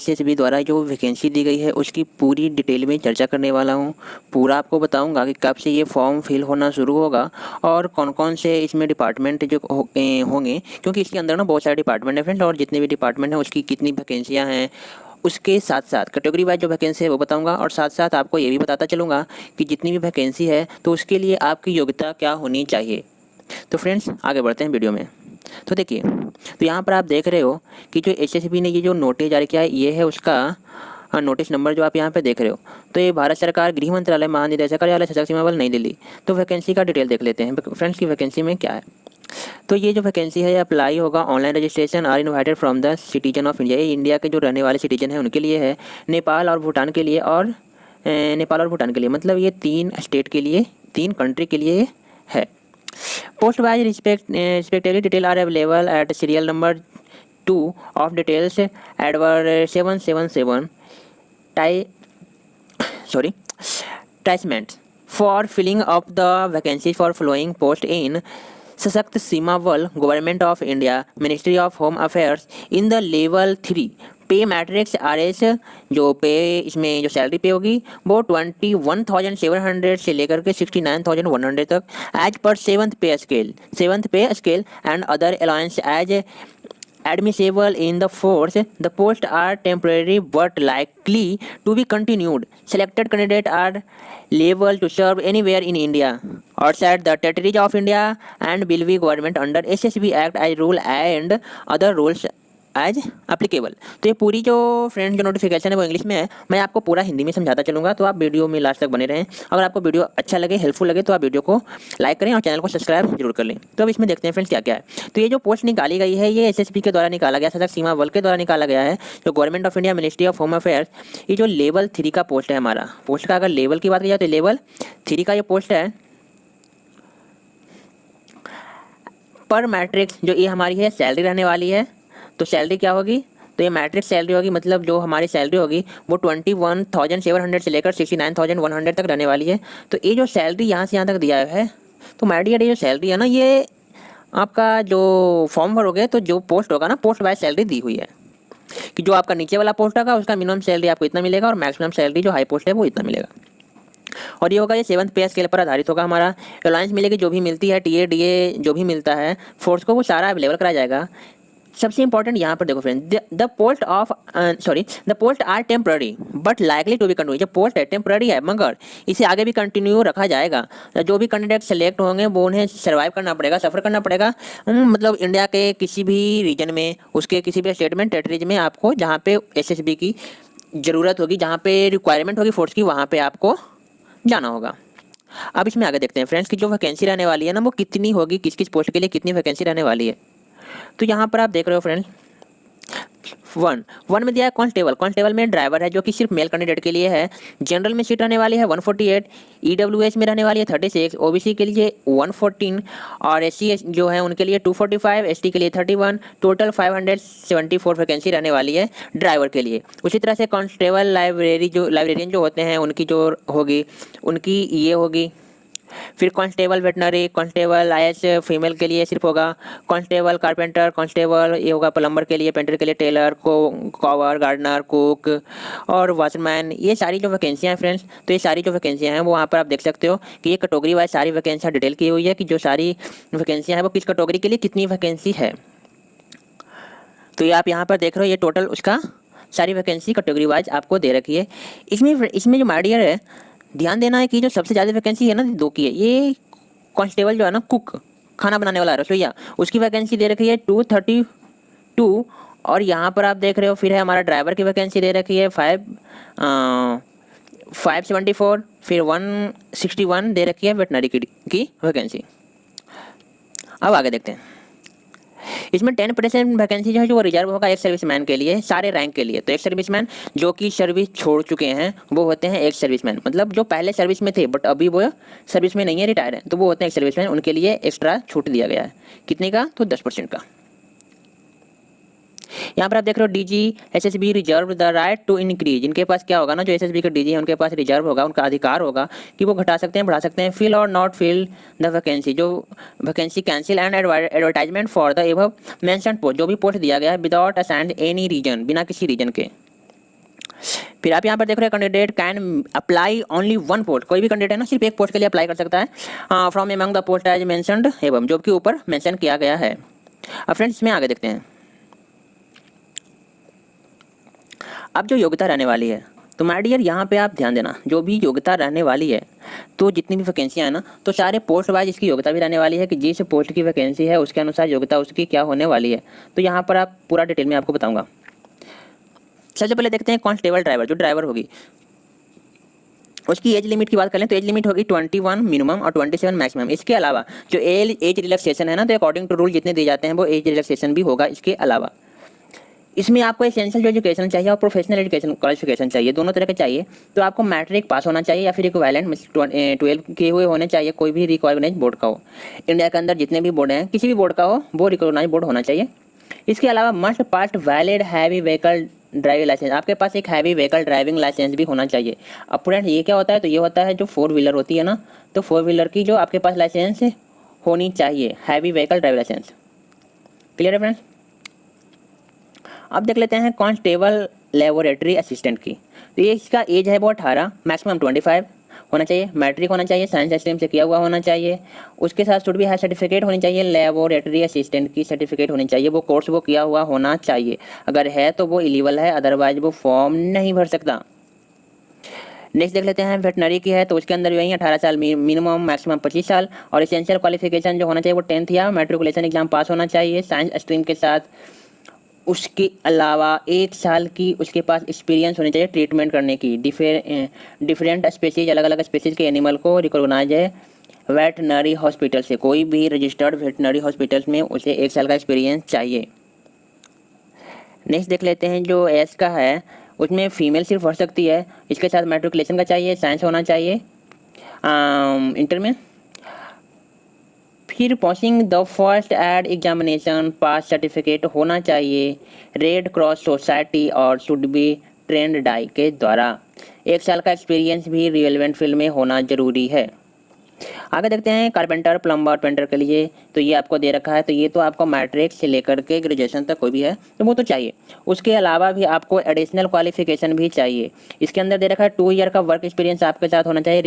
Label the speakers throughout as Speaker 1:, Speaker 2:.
Speaker 1: SSB द्वारा जो vacancy दी गई है उसकी पूरी डिटेल में चर्चा करने वाला हूँ। पूरा आपको बताऊंगा कि कब से ये फॉर्म फिल होना शुरू होगा और कौन कौन से इसमें डिपार्टमेंट जो होंगे, क्योंकि इसके अंदर ना बहुत सारे डिपार्टमेंट हैं फ्रेंड, और जितने भी डिपार्टमेंट हैं उसकी कितनी वैकेंसियाँ हैं, उसके साथ साथ कैटेगरी वाइज जो वैकेंसी है वो बताऊंगा, और साथ साथ आपको ये भी बताता चलूँगा कि जितनी भी वैकेंसी है तो उसके लिए आपकी योग्यता क्या होनी चाहिए। तो फ्रेंड्स आगे बढ़ते हैं वीडियो में। तो देखिए, तो यहाँ पर आप देख रहे हो कि जो एसएसबी ने ये जो नोटिस जारी किया है ये है उसका नोटिस नंबर जो आप यहाँ पे देख रहे हो। तो ये भारत सरकार गृह मंत्रालय महानिदेशक कार्यालय सशक्त सीमा बल नई दिल्ली। तो वैकेंसी का डिटेल देख लेते हैं फ्रेंड्स की वैकेंसी में क्या है। तो ये जो वैकेंसी है ये अप्लाई होगा, online registration are invited from the citizen of India. ये इंडिया के जो रहने वाले सिटीजन हैं उनके लिए है, नेपाल और भूटान के लिए, और नेपाल और भूटान के लिए, मतलब ये 3 स्टेट के लिए, 3 कंट्री के लिए है। Post wise respectively detail are available at serial number 2 of details advert 777 attachments for filling up the vacancies for following post in सशक्त सीमा बल government of India ministry of home affairs in the level 3 पे matrix RS। जो पे इसमें जो salary पे होगी वो 21,700 से लेकर के 69,100 तक एज पर 7th pay scale and other allowance as admissible in the force. The posts are temporary but likely to be continued. Selected candidates are liable to serve anywhere in India outside the territories of India and will be government under SSB Act as rule and other rules as applicable. तो ये पूरी जो friend जो notification है वो English में है, मैं आपको पूरा हिंदी में समझाता चलूँगा, तो आप वीडियो में लास्ट तक बने रहें। अगर आपको वीडियो अच्छा लगे, हेल्पफुल लगे, तो आप वीडियो को लाइक करें और चैनल को सब्सक्राइब जरूर कर लें। तो अब इसमें देखते हैं फ्रेंड्स क्या क्या है। तो ये जो पोस्ट निकाली गई है ये एसएसबी के द्वारा निकाला गया, सशक्त सीमा बल के द्वारा निकाला गया है, जो government of India ministry of home affairs. ये जो लेवल 3 का पोस्ट है हमारा, पोस्ट का अगर लेवल की बात की जाए तो लेवल 3 का ये पोस्ट है। पर मैट्रिक्स जो ये हमारी है सैलरी रहने वाली है, तो सैलरी क्या होगी, तो ये मैट्रिक्स सैलरी होगी, मतलब जो हमारी सैलरी होगी वो 21,700 से लेकर 69,100 तक रहने वाली है। तो ये जो सैलरी यहाँ से यहाँ तक दिया है, तो माय डियर ये जो सैलरी है ना, ये आपका जो फॉर्म भरोगे तो जो पोस्ट होगा ना, पोस्ट वाइज सैलरी दी हुई है कि जो आपका नीचे वाला पोस्ट होगा उसका मिनिमम सैलरी आपको इतना मिलेगा और मैक्सिमम सैलरी जो हाई पोस्ट है वो इतना मिलेगा। और ये होगा ये 7th पे स्केल पर आधारित होगा। हमारा अलाउंस मिलेगी जो भी मिलती है, टीए डीए जो भी मिलता है फोर्स को, वो सारा अवेलेबल कराया जाएगा। सबसे इंपॉर्टेंट यहाँ पर देखो friend, the post are temporary but likely to be continue. जो पोस्ट है टेम्प्ररी है मगर इसे आगे भी कंटिन्यू रखा जाएगा। जो भी कैंडिडेट सेलेक्ट होंगे वो उन्हें सर्वाइव करना पड़ेगा, सफ़र करना पड़ेगा, मतलब इंडिया के किसी भी रीजन में, उसके किसी भी स्टेट में, टेरिटरीज में आपको जहाँ पे एसएसबी की ज़रूरत होगी, जहाँ पे रिक्वायरमेंट होगी फोर्स की, वहाँ पे आपको जाना होगा। अब इसमें आगे देखते हैं फ्रेंड्स की जो वैकेंसी रहने वाली है ना वो कितनी होगी, किस किस पोस्ट के लिए कितनी वैकेंसी रहने वाली है। तो यहाँ पर आप देख रहे हो फ्रेंड्स, 1 में दिया है कांस्टेबल में ड्राइवर है जो कि सिर्फ मेल कैंडिडेट के लिए है। जनरल में सीट रहने वाली है 148, ईडब्ल्यूएस में रहने वाली है 36, ओबीसी के लिए 114 और एससी जो है उनके लिए 245, एसटी के लिए 31, टोटल 574 वैकेंसी रहने वाली है ड्राइवर के लिए। उसी तरह से कांस्टेबल लाइब्रेरियन जो होते हैं उनकी जो होगी उनकी ये होगी। फिर constable veterinary, constable IAS female के लिए सिर्फ होगा, कांस्टेबल कारपेंटर, कांस्टेबल ये होगा प्लम्बर के लिए, पेंटर के लिए, टेलर कॉवर, गार्डनर, कुक और वॉचमैन। ये सारी जो वैकेंसियाँ हैं फ्रेंड्स, तो ये सारी जो वैकेंसियाँ हैं वो वहाँ पर आप देख सकते हो कि ये कैटेगरी वाइज सारी वैकेंसियाँ डिटेल की हुई है कि जो सारी वैकेंसियाँ हैं वो किस कैटेगरी के लिए कितनी वैकेंसी है। तो ये आप यहाँ पर देख रहे हो, ये टोटल उसका सारी वैकेंसी कैटेगरी वाइज आपको दे रखी है। इसमें जो माय डियर है ध्यान देना है कि जो सबसे ज़्यादा वैकेंसी है ना 2 की है, ये कांस्टेबल जो है ना कुक, खाना बनाने वाला रसोईया, उसकी वैकेंसी दे रखी है 232। और यहाँ पर आप देख रहे हो फिर है हमारा ड्राइवर की वैकेंसी दे रखी है 574, फिर 161 दे रखी है वेटनरी की वैकेंसी। अब आगे देखते हैं, इसमें 10% वैकेंसी जो है जो वो रिजर्व होगा एक सर्विसमैन के लिए, सारे रैंक के लिए। तो एक सर्विसमैन जो कि सर्विस छोड़ चुके हैं वो होते हैं एक सर्विसमैन, मतलब जो पहले सर्विस में थे बट अभी वो सर्विस में नहीं है, रिटायर है, तो वो होते हैं एक सर्विसमैन। उनके लिए एक्स्ट्रा छूट दिया गया है, कितने का, तो 10% का। यहाँ पर आप देख रहे हो DG SSB reserve the right to increase. इनके पास क्या होगा ना, जो एसएसबी के डीजी है उनके पास रिजर्व होगा, उनका अधिकार होगा कि वो घटा सकते हैं, बढ़ा सकते हैं। फिल और नॉट फिल द वैकेंसी, जो vacancy cancel and advertisement for the above mentioned post, जो भी पोस्ट दिया गया है विदाउट असाइंड एनी रीजन, बिना किसी रीजन के। फिर आप यहाँ पर देख रहे हैं candidate can apply only one post, कोई भी कैंडिडेट है ना सिर्फ एक पोस्ट के लिए अप्लाई कर सकता है from among the post as mentioned एवं जो कि ऊपर मेंशन किया गया है। अब फ्रेंड्स इसमें आगे देखते हैं। अब जो योग्यता रहने वाली है, तो माय डियर यहाँ पे आप ध्यान देना, जो भी योग्यता रहने वाली है तो जितनी भी वैकेंसियाँ हैं ना, तो सारे पोस्ट वाइज इसकी योग्यता भी रहने वाली है कि जिस पोस्ट की वैकेंसी है उसके अनुसार योग्यता उसकी क्या होने वाली है। तो यहाँ पर आप पूरा डिटेल में आपको बताऊँगा। सबसे पहले देखते हैं कांस्टेबल ड्राइवर, जो ड्राइवर होगी उसकी एज लिमिट की बात करें तो एज लिमिट होगी 21 मिनिमम और 27 मैक्सिमम। इसके अलावा जो एज रिलैक्सेशन है ना, तो अकॉर्डिंग टू रूल जितने दिए जाते हैं वो एज रिलैक्सेशन भी होगा। इसके अलावा इसमें आपको एसेंशियल जो एजुकेशन चाहिए और प्रोफेशनल एजुकेशन क्वालिफिकेशन चाहिए, दोनों तरह के चाहिए। तो आपको मैट्रिक पास होना चाहिए या फिर इक्विवेलेंट 12 किए हुए होने चाहिए, कोई भी रिकॉग्नाइज बोर्ड का हो। इंडिया के अंदर जितने भी बोर्ड हैं किसी भी बोर्ड का हो वो रिकॉग्नाइज बोर्ड होना चाहिए। इसके अलावा must pass valid heavy vehicle driving licence, आपके पास एक हैवी व्हीकल ड्राइविंग लाइसेंस भी होना चाहिए। अब फ्रेंड्स ये क्या होता है, तो ये होता है जो 4 व्हीलर होती है ना, तो 4 व्हीलर की जो आपके पास लाइसेंस होनी चाहिए, heavy vehicle driving licence. Clear है फ्रेंड्स। अब देख लेते हैं कांस्टेबल लेबोरेटरी असिस्टेंट की। तो ये इसका एज है वो 18, मैक्सिमम 25 होना चाहिए, मैट्रिक होना चाहिए, साइंस स्ट्रीम से किया हुआ होना चाहिए। उसके साथ शुड भी है सर्टिफिकेट होनी चाहिए, लेबोरेटरी असिस्टेंट की सर्टिफिकेट होनी चाहिए, वो कोर्स वो किया हुआ होना चाहिए। अगर है तो वो एलिजिबल है, अदरवाइज वो फॉर्म नहीं भर सकता। नेक्स्ट देख लेते हैं वेटनरी की है, तो उसके अंदर वही 18 साल मिनिमम, मैक्सिमम 25 साल। और एसेंशियल क्वालिफिकेशन जो होना चाहिए वो 10th या मैट्रिकुलेशन एग्जाम पास होना चाहिए साइंस स्ट्रीम के साथ। उसके अलावा 1 साल की उसके पास एक्सपीरियंस होनी चाहिए ट्रीटमेंट करने की, डिफरेंट स्पेसीज, अलग अलग स्पेसीज के एनिमल को रिकॉग्नाइज है वेटनरी हॉस्पिटल से, कोई भी रजिस्टर्ड वेटनरी हॉस्पिटल्स में उसे 1 साल का एक्सपीरियंस चाहिए। नेक्स्ट देख लेते हैं जो एस का है, उसमें फीमेल सिर्फ हो सकती है, इसके साथ मैट्रिकुलेशन का चाहिए, साइंस होना चाहिए इंटर में। फिर passing the first aid examination pass certificate होना चाहिए रेड क्रॉस सोसाइटी और शुड बी ट्रेंड डाई के द्वारा। 1 साल का एक्सपीरियंस भी रिलेवेंट फील्ड में होना जरूरी है। आगे देखते हैं कारपेंटर, प्लम्बर, पेंटर के लिए, तो ये आपको दे रखा है, तो ये तो आपको मैट्रिक से लेकर के ग्रेजुएशन तक कोई भी है तो वो तो चाहिए। उसके अलावा भी आपको एडिशनल क्वालिफिकेशन भी चाहिए। इसके अंदर दे रखा है 2 ईयर का वर्क एक्सपीरियंस आपके साथ होना चाहिए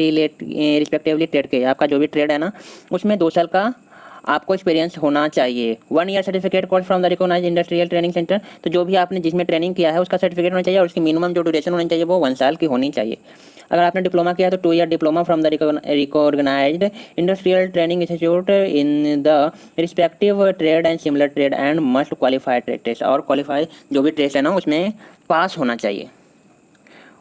Speaker 1: रिस्पेक्टिवली ट्रेड के, आपका जो भी ट्रेड है ना उसमें 2 साल का आपको एक्सपीरियंस होना चाहिए। 1 year certificate course from the recognised industrial training centre, तो जो भी आपने जिसमें ट्रेनिंग किया है उसका सर्टिफिकेट होना चाहिए और उसकी मिनिमम जो ड्यूरेशन होनी चाहिए वो 1 साल की होनी चाहिए। अगर आपने डिप्लोमा किया है तो 2 year diploma from the recognised industrial training institute in the respective trade and similar trade and must qualify trade test, और क्वालिफाई जो भी टेस्ट है ना उसमें पास होना चाहिए।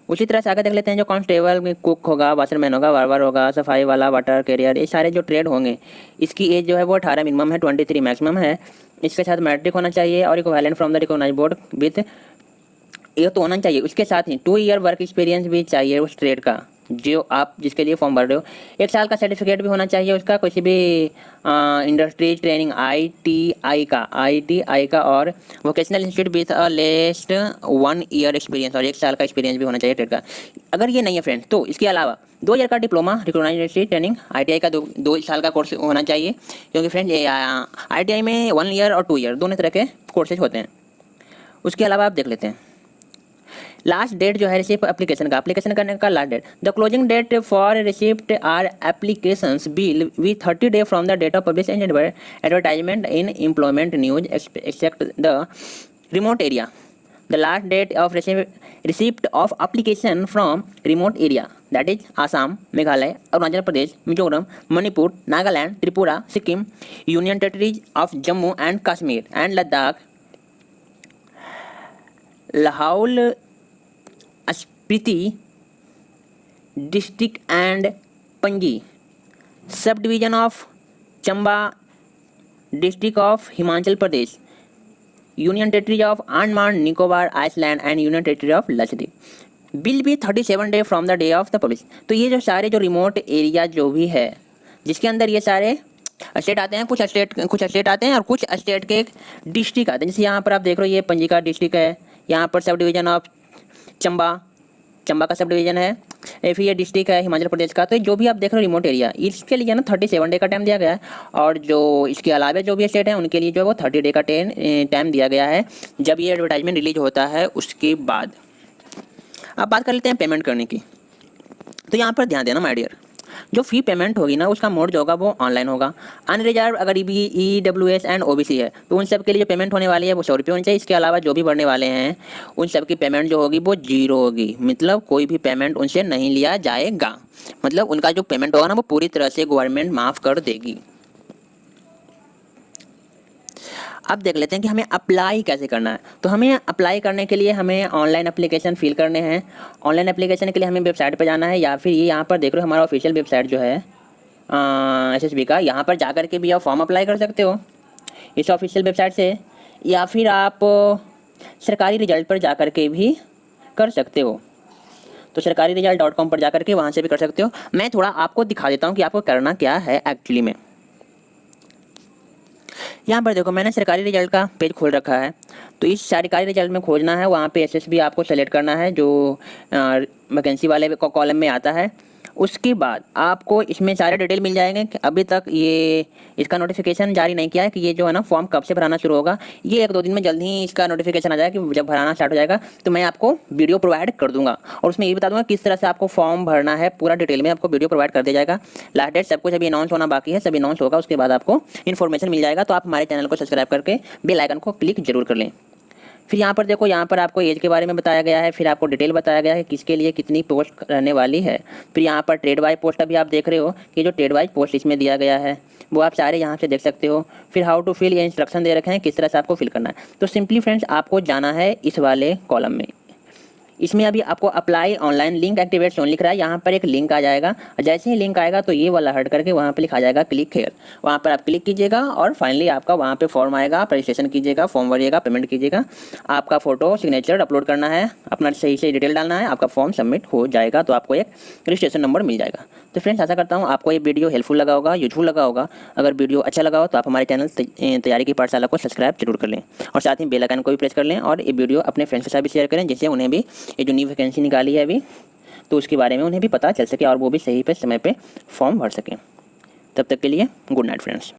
Speaker 1: उसी तरह से आगे देख लेते हैं जो कांस्टेबल में कुक होगा, वाशरमैन होगा, बार्बर होगा, सफाई वाला, वाटर कैरियर, ये सारे जो ट्रेड होंगे इसकी एज जो है वो 18 मिनिमम है, 23 मैक्सिमम है। इसके साथ मैट्रिक होना चाहिए और equivalent from the recognised board with, ये तो होना चाहिए। उसके साथ ही 2 ईयर वर्क एक्सपीरियंस भी चाहिए उस ट्रेड का जो आप जिसके लिए फॉर्म भर रहे हो। 1 साल का सर्टिफिकेट भी होना चाहिए उसका, किसी भी इंडस्ट्री ट्रेनिंग ITI का और vocational institute with least 1 year experience, और 1 साल का एक्सपीरियंस भी होना चाहिए ट्रेड का। अगर ये नहीं है फ्रेंड्स तो इसके अलावा 2 ईयर का diploma recognised industry training ITI का 2 साल का कोर्स होना चाहिए, क्योंकि फ्रेंड्स ITI में 1 ईयर और 2 ईयर दोनों तरह के कोर्सेज होते हैं। उसके अलावा आप देख लेते हैं लास्ट डेट जो है रिसिप्ट एप्लीकेशन करने का last date, the closing date for receipt are applications will be 30 day from the date of publish advertisement in employment news except the remote area. The last date of receipt of application from remote area that is Assam, Meghalaya, Arunachal Pradesh, Mizoram, Manipur, Nagaland, Tripura, Sikkim, union territories of Jammu and Kashmir and Ladakh, Lahaul Spiti district and Pangi subdivision of Chamba district of Himachal Pradesh, union territory of Andaman Nicobar island and union territory of Lakshadweep will be 37 day from the day of the publish. तो ये जो सारे जो remote area जो भी है जिसके अंदर ये सारे स्टेट आते हैं, कुछ स्टेट आते हैं और कुछ स्टेट के डिस्ट्रिक्ट आते हैं। जैसे यहाँ पर आप देख रहे हो ये पंजी का डिस्ट्रिक्ट है, यहाँ पर सब डिवीजन ऑफ चंबा का सब डिवीजन है, फिर ये डिस्ट्रिक्ट है हिमाचल प्रदेश का। तो जो भी आप देख रहे हो रिमोट एरिया इसके लिए ना 37 डे का टाइम दिया गया है, और जो इसके अलावा जो भी स्टेट हैं उनके लिए जो है वो 30 डे का टाइम दिया गया है जब ये एडवर्टाइजमेंट रिलीज होता है उसके बाद। अब बात कर लेते हैं पेमेंट करने की। तो यहाँ पर ध्यान देना माय डियर, जो फ़ी पेमेंट होगी ना उसका मोड जो होगा वो ऑनलाइन होगा। अनरिजर्व अगर EWS एंड OBC है तो उन सब के लिए जो पेमेंट होने वाली है वो 100 रुपये होनी चाहिए। इसके अलावा जो भी बढ़ने वाले हैं उन सब की पेमेंट जो होगी वो 0 होगी, मतलब कोई भी पेमेंट उनसे नहीं लिया जाएगा। मतलब उनका जो पेमेंट होगा ना वो पूरी तरह से गवर्नमेंट माफ़ कर देगी। अब देख लेते हैं कि हमें अप्लाई कैसे करना है। तो हमें अप्लाई करने के लिए हमें ऑनलाइन एप्लीकेशन फिल करने हैं। ऑनलाइन एप्लीकेशन के लिए हमें वेबसाइट पर जाना है, या फिर ये यहाँ पर देख रहे हो हमारा ऑफिशियल वेबसाइट जो है SSB का, यहाँ पर जाकर के भी आप फॉर्म अप्लाई कर सकते हो इस ऑफिशियल वेबसाइट से, या फिर आप सरकारी रिजल्ट पर जाकर के भी कर सकते हो। तो सरकारी रिजल्ट.com पर जाकर के वहाँ से भी कर सकते हो। मैं थोड़ा आपको दिखा देता हूँ कि आपको करना क्या है एक्चुअली में। यहाँ पर देखो मैंने सरकारी रिजल्ट का पेज खोल रखा है। तो इस सरकारी रिजल्ट में खोजना है, वहाँ पे SSB आपको सेलेक्ट करना है जो वैकेंसी वाले कॉलम में आता है। उसके बाद आपको इसमें सारे डिटेल मिल जाएंगे कि अभी तक ये इसका नोटिफिकेशन जारी नहीं किया है कि ये जो है ना फॉर्म कब से भराना शुरू होगा। ये 1-2 दिन में जल्द ही इसका नोटिफिकेशन आ जाएगा कि जब भराना स्टार्ट हो जाएगा तो मैं आपको वीडियो प्रोवाइड कर दूंगा, और उसमें ये बता दूंगा किस तरह से आपको फॉर्म भरना है, पूरा डिटेल में आपको वीडियो प्रोवाइड कर दिया जाएगा। लास्ट डेट सब कुछ अभी अनाउंस होना बाकी है, सब अनाउंस होगा उसके बाद आपको इन्फॉर्मेशन मिल जाएगा। तो आप हमारे चैनल को सब्सक्राइब करके बेल आइकन को क्लिक जरूर कर लें। फिर यहाँ पर देखो, यहाँ पर आपको एज के बारे में बताया गया है, फिर आपको डिटेल बताया गया है किसके लिए कितनी पोस्ट रहने वाली है। फिर यहाँ पर ट्रेड वाइज पोस्ट अभी आप देख रहे हो कि जो ट्रेड वाइज पोस्ट इसमें दिया गया है वो आप सारे यहाँ से देख सकते हो। फिर हाउ टू फिल, ये इंस्ट्रक्शन दे रखे हैं किस तरह से आपको फिल करना है। तो सिंपली फ्रेंड्स आपको जाना है इस वाले कॉलम में। इसमें अभी आपको अप्लाई ऑनलाइन लिंक एक्टिवेट सोन लिख रहा है, यहाँ पर एक लिंक आ जाएगा। जैसे ही लिंक आएगा तो ये वाला हट करके वहाँ पे लिखा जाएगा क्लिक हेयर, वहाँ पर आप क्लिक कीजिएगा और फाइनली आपका वहाँ पे फॉर्म आएगा। आप रजिस्ट्रेशन कीजिएगा, फॉर्म भरिएगा, पेमेंट कीजिएगा, आपका फोटो सिग्नेचर अपलोड करना है, अपना सही से डिटेल डालना है, आपका फॉर्म सबमिट हो जाएगा। तो आपको एक रजिस्ट्रेशन नंबर मिल जाएगा। तो फ्रेंड्स आशा करता हूँ आपको ये वीडियो हेल्पफुल लगा होगा, यूजफुल लगा होगा। अगर वीडियो अच्छा लगा हो तो आप हमारे चैनल तैयारी की पाठशाला को सब्सक्राइब जरूर कर लें, और साथ ही बेल आइकन को भी प्रेस कर लें, और ये वीडियो अपने फ्रेंड्स के साथ भी शेयर करें, जिससे उन्हें भी ये जो न्यू वैकेंसी निकाली है अभी तो उसके बारे में उन्हें भी पता चल सके और वो भी सही पे समय पे फॉर्म भर सकें। तब तक के लिए गुड नाइट फ्रेंड्स।